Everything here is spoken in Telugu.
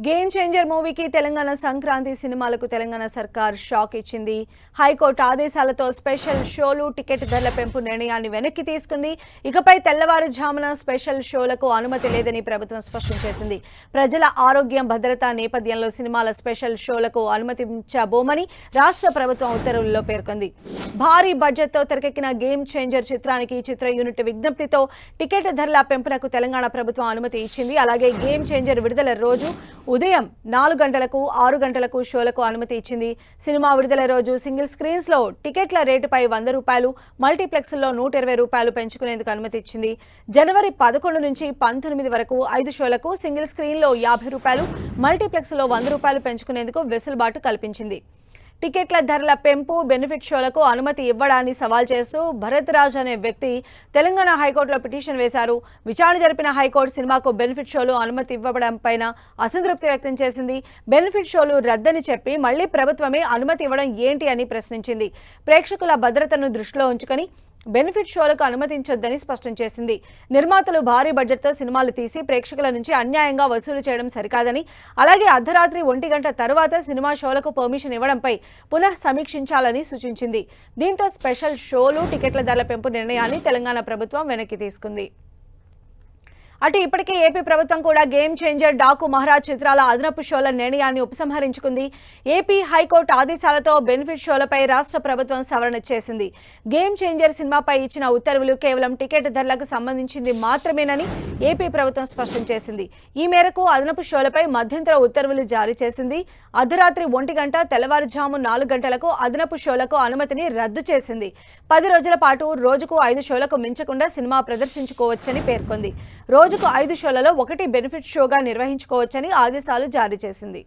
గేమ్ చేంజర్ మూవీకి తెలంగాణ సంక్రాంతి సినిమాలకు తెలంగాణ సర్కార్ షాక్ ఇచ్చింది. హైకోర్టు ఆదేశాలతో స్పెషల్ షోలు టికెట్ ధరల పెంపు నిర్ణయాన్ని వెనక్కి తీసుకుంది. ఇకపై తెల్లవారుజామున స్పెషల్ షోలకు అనుమతి లేదని ప్రభుత్వం స్పష్టం చేసింది. ప్రజల ఆరోగ్యం భద్రత నేపథ్యంలో సినిమాల స్పెషల్ షోలకు అనుమతించబోమని రాష్ట్ర ప్రభుత్వం ఉత్తర్వుల్లో పేర్కొంది. భారీ బడ్జెట్తో తెరకెక్కిన గేమ్ చేంజర్ చిత్రానికి చిత్ర యూనిట్ విజ్ఞప్తితో టికెట్ ధరల పెంపునకు తెలంగాణ ప్రభుత్వం అనుమతి ఇచ్చింది. అలాగే గేమ్ చేంజర్ విడుదల రోజు ఉదయం 4 గంటలకు 6 గంటలకు షోలకు అనుమతి ఇచ్చింది. సినిమా విడుదల రోజు సింగిల్ స్క్రీన్స్ లో టికెట్ల రేటుపై ₹100, మల్టీప్లెక్స్ లో ₹120 పెంచుకునేందుకు అనుమతి ఇచ్చింది. జనవరి 11 నుంచి 19 వరకు 5 షోలకు సింగిల్ స్క్రీన్ లో ₹50, మల్టీప్లెక్స్ లో ₹100 పెంచుకునేందుకు వెసులుబాటు కల్పించింది. టికెట్ల ధరల పెంపు, బెనిఫిట్ షోలకు అనుమతి ఇవ్వడాన్ని సవాల్ చేస్తూ భరత్ రాజ్ అనే వ్యక్తి తెలంగాణ హైకోర్టులో పిటిషన్ వేశారు. విచారణ జరిపిన హైకోర్టు సినిమాకు బెనిఫిట్ షోలు అనుమతి ఇవ్వడంపై అసంతృప్తి వ్యక్తం చేసింది. బెనిఫిట్ షోలు రద్దని చెప్పి మళ్లీ ప్రభుత్వమే అనుమతి ఇవ్వడం ఏంటి అని ప్రశ్నించింది. ప్రేక్షకుల భద్రతను దృష్టిలో ఉంచుకొని బెనిఫిట్ షోలకు అనుమతించొద్దని స్పష్టం చేసింది. నిర్మాతలు భారీ బడ్జెట్తో సినిమాలు తీసి ప్రేక్షకుల నుంచి అన్యాయంగా వసూలు చేయడం సరికాదని, అలాగే అర్ధరాత్రి 1 గంట తర్వాత సినిమా షోలకు పర్మిషన్ ఇవ్వడంపై పునః సమీక్షించాలని సూచించింది. దీంతో స్పెషల్ షోలు టికెట్ల ధరల పెంపు నిర్ణయాన్ని తెలంగాణ ప్రభుత్వం వెనక్కి తీసుకుంది. అటు ఇప్పటికే ఏపీ ప్రభుత్వం కూడా గేమ్ చేంజర్, డాకు మహారాజ్ చిత్రాల అదనపు షోల నిర్ణయాన్ని ఉపసంహరించుకుంది. ఏపీ హైకోర్టు ఆదేశాలతో బెనిఫిట్ షోలపై రాష్ట్ర ప్రభుత్వం సవరణ చేసింది. గేమ్ చేంజర్ సినిమాపై ఇచ్చిన ఉత్తర్వులు కేవలం టికెట్ ధరలకు సంబంధించింది మాత్రమేనని ఏపీ ప్రభుత్వం స్పష్టం చేసింది. ఈ మేరకు అదనపు షోలపై మధ్యంతర ఉత్తర్వులు జారీ చేసింది. అర్ధరాత్రి 1 గంట, తెల్లవారుజాము 4 గంటలకు అదనపు షోలకు అనుమతిని రద్దు చేసింది. 10 రోజుల పాటు రోజుకు 5 షోలకు మించకుండా సినిమా ప్రదర్శించుకోవచ్చని పేర్కొంది. రోజుకు 5 షోలలో 1 బెనిఫిట్ షోగా నిర్వహించుకోవచ్చని ఆదేశాలు జారీ చేసింది.